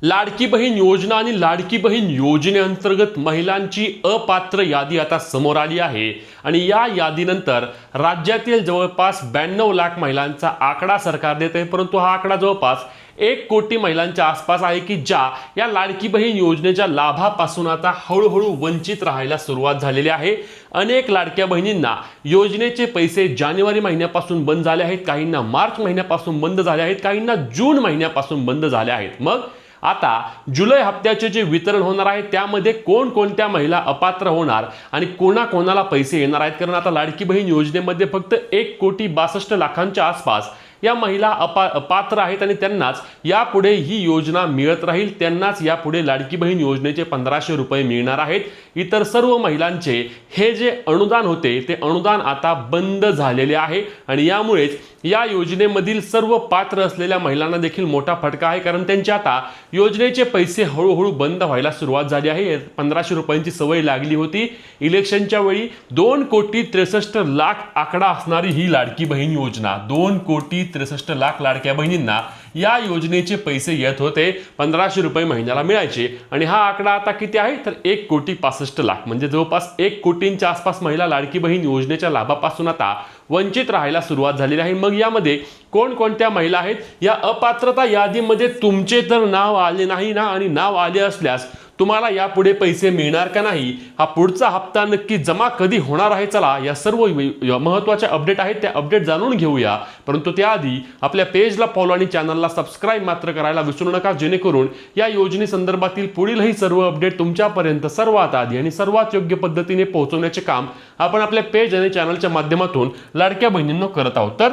लाडकी बहीण योजना आणि लाडकी बहीण योजनेअंतर्गत महिलांची अपात्र यादी आता समोर आली आहे आणि या यादीनंतर राज्यातील जवळपास 92 लाख महिलांचा आकडा सरकार देत आहे, परंतु हा आकडा जवळपास 1 कोटी महिलांच्या आसपास आहे की ज्या या लाडकी बहीण योजनेच्या लाभापासून आता हळूहळू वंचित राहायला सुरुवात झालेली आहे। अनेक लाडक्या बहिणींना योजनेचे पैसे जानेवारी महिन्यापासून बंद झाले आहेत, काहींना मार्च महिन्यापासून बंद झाले आहेत, काहींना जून महिन्यापासून बंद झाले आहेत। मग आता जुलै हप्त्याचे जे वितरण होणार आहे त्यामध्ये कोणकोणत्या महिला अपात्र होणार आणि कोणाकोणाला पैसे येणार आहेत, कारण आता लाडकी बहीण योजनेमध्ये फक्त 1,62,00,000 आसपास या महिला अपात्र आहेत आणि त्यांनाच यापुढे ही योजना मिळत राहील, त्यांनाच यापुढे लाडकी बहीण योजनेचे 1500 रुपये मिळणार आहेत। इतर सर्व महिलांचे हे जे अनुदान होते ते अनुदान आता बंद झालेले आहे आणि यामुळेच या योजनेमधील सर्व पात्र असलेल्या महिलांना देखील मोठा फटका आहे, कारण त्यांचे आता योजनेचे पैसे हळूहळू बंद व्हायला सुरुवात झाली आहे। 1500 रुपयांची सवय लागली होती इलेक्शनच्या वेळी। 2,63,00,000 आकडा असणारी ही लाडकी बहीण योजना, 2,63,00,000 लाडक्या बहिणींना या योजनेचे पैसे येत होते, 1500 रुपये महिन्याला मिळायचे आणि हा आकडा आता किती आहे तर 1,65,00,000 म्हणजे जवळपास 1 कोटींच्या आसपास महिला लाडकी बहीण योजनेच्या लाभापासून आता वंचित राहायला सुरुवात झालेली आहे। मग यामध्ये कोणकोणत्या महिला आहेत, या अपात्रता यादीमध्ये तुमचे तर नाव आले नाही ना, आणि नाव आले असल्यास तुम्हाला यापुढे पैसे मिळणार का नाही, हा पुढचा हप्ता नक्की जमा कधी होणार आहे, चला या सर्व महत्त्वाच्या अपडेट आहेत त्या अपडेट जाणून घेऊया। परंतु त्याआधी आपल्या पेजला फॉलो आणि चॅनलला सबस्क्राईब मात्र करायला विसरू नका, जेणेकरून या योजनेसंदर्भातील पुढीलही सर्व अपडेट तुमच्यापर्यंत सर्वात आधी आणि सर्वात योग्य पद्धतीने पोहोचवण्याचे काम आपण आपल्या पेज आणि चॅनलच्या माध्यमातून लाडक्या बहिणींना करत आहोत। तर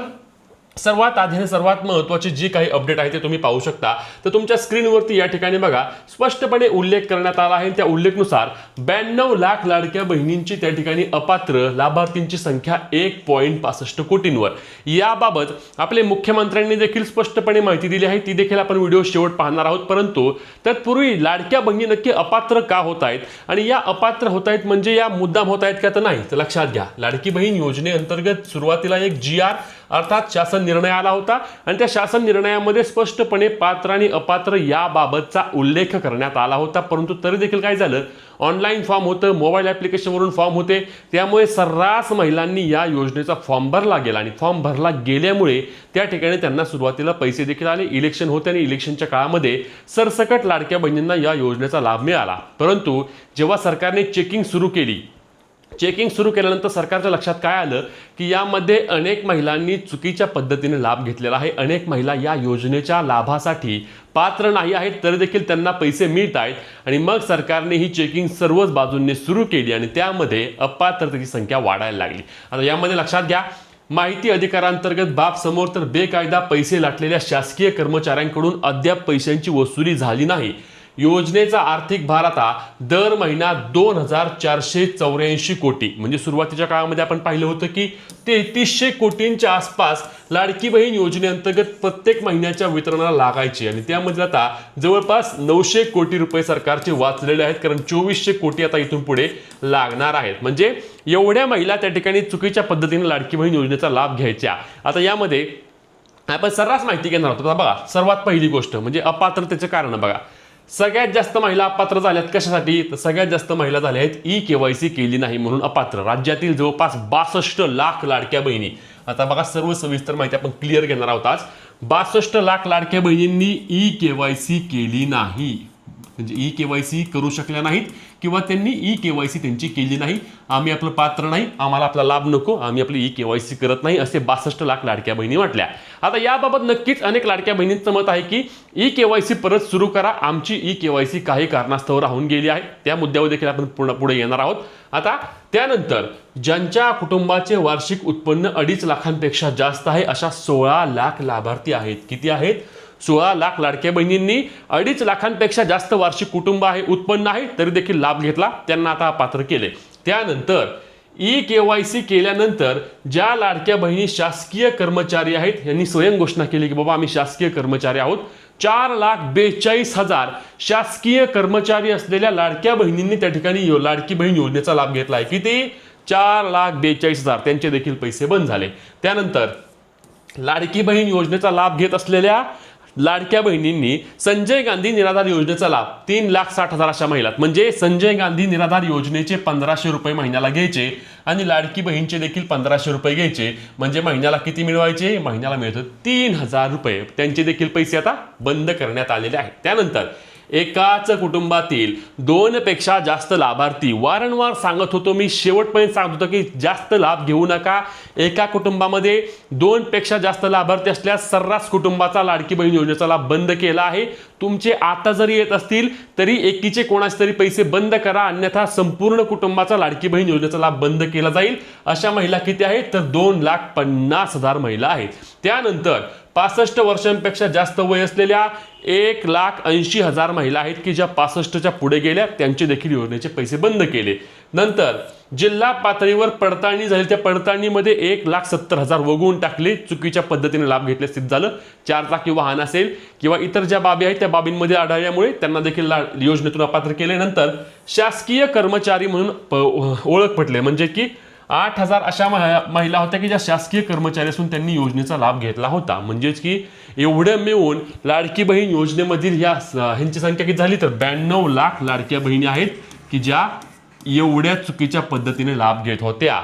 सर्वात आधी आणि सर्वात महत्त्वाचे जे काही अपडेट आहे ते तुम्ही पाहू शकता। तर तुमच्या स्क्रीनवरती या ठिकाणी बघा स्पष्टपणे उल्लेख करण्यात आला आहे, त्या उल्लेखनुसार 92 लाख लाडक्या बहिणींची त्या ठिकाणी अपात्र लाभार्थींची संख्या 1.65 कोटींवर। याबाबत आपले मुख्यमंत्र्यांनी देखील स्पष्टपणे माहिती दिली आहे, ती देखील आपण व्हिडिओ शेवट पाहणार आहोत। परंतु तत्पूर्वी लाडक्या बहिणी नक्की अपात्र का होत आहेत आणि या अपात्र होत आहेत म्हणजे या मुद्दाम होत आहेत का तर नाही, तर लक्षात घ्या लाडकी बहीण योजनेअंतर्गत सुरुवातीला एक GR अर्थात शासन निर्णय आला होता आणि त्या शासन निर्णयामध्ये स्पष्टपणे पात्र आणि अपात्र याबाबतचा उल्लेख करण्यात आला होता। परंतु तरी देखील काय झालं, ऑनलाईन फॉर्म होतं, मोबाईल ॲप्लिकेशनवरून फॉर्म होते, त्यामुळे सर्रास महिलांनी या योजनेचा फॉर्म भरला गेला आणि फॉर्म भरला गेल्यामुळे त्या ठिकाणी त्यांना सुरुवातीला पैसे देखील आले। इलेक्शन होते आणि इलेक्शनच्या काळामध्ये सरसकट लाडक्या बहिणींना या योजनेचा लाभ मिळाला। परंतु जेव्हा सरकारने चेकिंग सुरू केल्यानंतर सरकारच्या लक्षात काय आलं की यामध्ये अनेक महिलांनी चुकीच्या पद्धतीने लाभ घेतलेला आहे, अनेक महिला या योजनेच्या लाभासाठी पात्र नाही आहेत तरी देखील त्यांना पैसे मिळत आहेत आणि मग सरकारने ही चेकिंग सर्वच बाजूंनी सुरू केली आणि त्यामध्ये अपात्रतेची संख्या वाढायला लागली। आता यामध्ये लक्षात घ्या, माहिती अधिकारांतर्गत बाब समोर तर बेकायदा पैसे लाटलेल्या शासकीय कर्मचाऱ्यांकडून अद्याप पैशांची वसुली झाली नाही। योजनेचा आर्थिक भार आता दर महिना 2,484 कोटी, म्हणजे सुरुवातीच्या काळामध्ये आपण पाहिलं होतं की 3300 कोटींच्या आसपास लाडकी बहीण योजनेअंतर्गत प्रत्येक महिन्याच्या वितरणाला लागायचे आणि त्यामध्ये आता जवळपास 900 कोटी रुपये सरकारचे वाचलेले आहेत, कारण 2400 कोटी आता इथून पुढे लागणार आहेत। म्हणजे एवढ्या महिला त्या ठिकाणी चुकीच्या पद्धतीने लाडकी बहीण योजनेचा लाभ घ्यायच्या। आता यामध्ये आपण सर्रास माहिती घेणार आहोत। आता बघा सर्वात पहिली गोष्ट म्हणजे अपात्रतेचे कारण बघा, सगळ्यात जास्त महिला अपात्र झाल्यात कशासाठी, तर सगळ्यात जास्त महिला झाल्या आहेत EKYC केली नाही म्हणून अपात्र। राज्यातील जवळपास 62 लाख लाडक्या बहिणी, आता बघा सर्व सविस्तर माहिती आपण क्लिअर घेणार आहोत आज। 62 लाख लाडक्या बहिणींनी EKYC केली नाही, म्हणजे EKYC करू शकल्या नाहीत किंवा त्यांनी EKYC त्यांची केली नाही। आम्ही आपलं पात्र नाही, आम्हाला आपला लाभ नको, आम्ही आपली EKYC करत नाही, असे 62 लाख लाडक्या बहिणी म्हटल्या। आता याबाबत नक्कीच अनेक लाडक्या बहिणींचं मत आहे की EKYC परत सुरू करा, आमची EKYC काही कारणास्तव राहून गेली आहे, त्या मुद्द्यावर देखील आपण पुढे येणार आहोत। आता त्यानंतर ज्यांच्या कुटुंबाचे वार्षिक उत्पन्न 2.5 लाखांपेक्षा जास्त आहे अशा 16 लाख लाभार्थी आहेत। किती आहेत? 16 लाख लाडक्या बहिणींनी 2.5 लाखांपेक्षा जास्त वार्षिक कुटुंब आहे, उत्पन्न आहे, तरी देखील लाभ घेतला, त्यांना आता पात्र केले। त्यानंतर EKYC केल्यानंतर ज्या लाडक्या बहिणी शासकीय कर्मचारी आहेत यांनी स्वयं घोषणा केली की बाबा आम्ही शासकीय कर्मचारी आहोत, 4,42,000 शासकीय कर्मचारी असलेल्या लाडक्या बहिणींनी त्या ठिकाणी लाडकी बहीण योजनेचा लाभ घेतला आहे। किती? 4,42,000, त्यांचे देखील पैसे बंद झाले। त्यानंतर लाडकी बहीण योजनेचा लाभ घेत असलेल्या लाडक्या बहिणींनी संजय गांधी निराधार योजनेचा लाभ 3,60,000 अशा महिलात, म्हणजे संजय गांधी निराधार योजनेचे 1,500 रुपये महिन्याला घ्यायचे आणि लाडकी बहीणचे देखील 1,500 रुपये घ्यायचे, म्हणजे महिन्याला किती मिळवायचे? महिन्याला मिळतं 3,000 रुपये. त्यांचे देखील पैसे आता बंद करण्यात आलेले आहेत. त्यानंतर एकाच कुटुंबातील 2 पेक्षा जास्त लाभार्थी, वारंवार सांगत होतो मी, शेवटपर्यंत सांगत होतो की जास्त लाभ घेऊ नका. एका कुटुंबामध्ये 2 पेक्षा जास्त लाभार्थी असल्यास सर्रास कुटुंबाचा लाडकी बहीण योजनेचा लाभ बंद केला आहे. तुमचे आता जरी येत असतील तरी एकीचे कोणाचे तरी पैसे बंद करा, अन्यथा संपूर्ण कुटुंबाचा लाडकी बहीण योजनेचा लाभ बंद केला जाईल. अशा महिला किती आहेत? तर 2,50,000 महिला आहेत. त्यानंतर 65 वर्षांपेक्षा जास्त वय असलेल्या 1,80,000 महिला आहेत की ज्या 65च्या पुढे गेल्या, त्यांचे देखील योजनेचे पैसे बंद केले. नंतर जिल्हा पातळीवर पडताळणी झाली, त्या पडताळणीमध्ये 1,70,000 वगळून टाकले. चुकीच्या पद्धतीने लाभ घेतले स्थित झालं. 4 चाकी वाहन असेल किंवा इतर ज्या बाबी आहेत त्या बाबींमध्ये आढळल्यामुळे त्यांना देखील योजनेतून अपात्र केले. नंतर शासकीय कर्मचारी म्हणून ओळख पटले, म्हणजे की 8,000 अशा महिला होत्या की ज्या शासकीय कर्मचारी असून त्यांनी योजनेचा लाभ घेतला होता. म्हणजेच की एवढं मिळून लाडकी बहीण योजनेमधील ह्यांची संख्या किती झाली? तर 92 लाख लाडक्या बहिणी आहेत की ज्या एवढ्या चुकीच्या पद्धतीने लाभ घेत होत्या.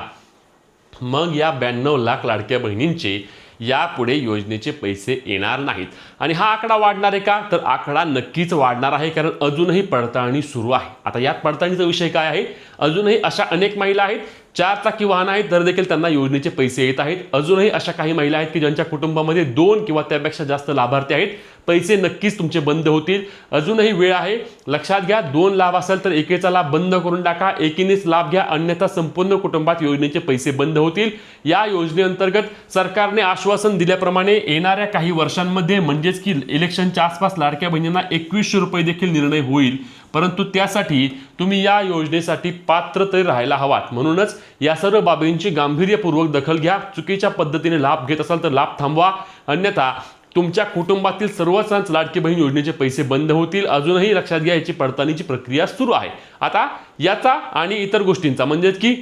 मग या 92 लाख लाडक्या बहिणींचे यापुढे योजनेचे पैसे येणार नाहीत. आणि हा आकडा वाढणार आहे का? तर आकडा नक्कीच वाढणार आहे, कारण अजूनही पडताळणी सुरू आहे. आता यात पडताळणीचा विषय काय आहे? अजूनही अशा अनेक महिला आहेत, 4 चाकी वाहन आहेत, तर देखील त्यांना योजनेचे पैसे येत आहेत. अजूनही अशा काही महिला आहेत की ज्यांच्या कुटुंबामध्ये 2 किंवा त्यापेक्षा जास्त लाभार्थी आहेत. पैसे नक्कीच तुमचे बंद होतील. अजूनही वेळ आहे. लक्षात घ्या, 2 लाभ असेल तर एकेचा लाभ बंद करून टाका, एकीनेच लाभ घ्या, अन्यथा संपूर्ण कुटुंबात योजनेचे पैसे बंद होतील. या योजनेअंतर्गत सरकारने आश्वासन दिल्याप्रमाणे येणाऱ्या काही वर्षांमध्ये, म्हणजेच की इलेक्शनच्या आसपास, लाडक्या बहिणींना 2100 रुपये देखील निर्णय होईल. परंतु त्यासाठी तुम्ही या योजनेसाठी पात्र तरी राहायला हवात. म्हणूनच या सर्व बाबींची गांभीर्यपूर्वक दखल घ्या. चुकीच्या पद्धतीने लाभ घेत असाल तर लाभ थांबवा, अन्यथा तुमच्या कुटुंबातील सर्वच लाडकी बहीण योजनेचे पैसे बंद होतील. अजूनही लक्षात घ्या, याची पडताळणीची प्रक्रिया सुरू आहे. आता याचा आणि इतर गोष्टींचा, म्हणजेच की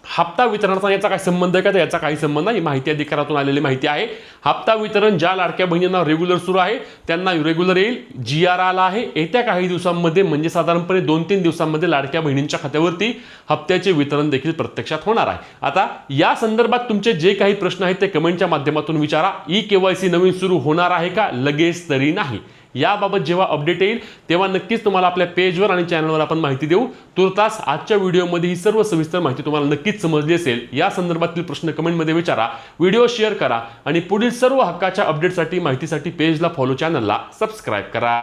हप्ता वितरणाचा याचा काय संबंध आहे का? तर याचा काही संबंध नाही. माहिती अधिकारातून आलेली माहिती आहे. हप्ता वितरण ज्या लाडक्या बहिणींना रेग्युलर सुरू आहे त्यांना रेग्युलर येईल. GR आला आहे. येत्या काही दिवसांमध्ये, म्हणजे साधारणपणे 2-3 दिवसांमध्ये लाडक्या बहिणींच्या खात्यावरती हप्त्याचे वितरण देखील प्रत्यक्षात होणार आहे. आता या संदर्भात तुमचे जे काही प्रश्न आहेत ते कमेंटच्या माध्यमातून विचारा. KYC नवीन सुरू होणार आहे का? लगेच तरी नाही. याबाबत जेव्हा अपडेट येईल तेव्हा नक्कीच तुम्हाला आपल्या पेजवर आणि चॅनलवर आपण माहिती देऊ. तुर्तास आजच्या व्हिडिओमध्ये ही सर्व सविस्तर माहिती तुम्हाला नक्कीच समजली असेल. या संदर्भातील प्रश्न कमेंटमध्ये विचारा, व्हिडिओ शेअर करा आणि पुढील सर्व हक्काच्या अपडेटसाठी, माहितीसाठी पेजला फॉलो, चॅनलला सबस्क्राईब करा.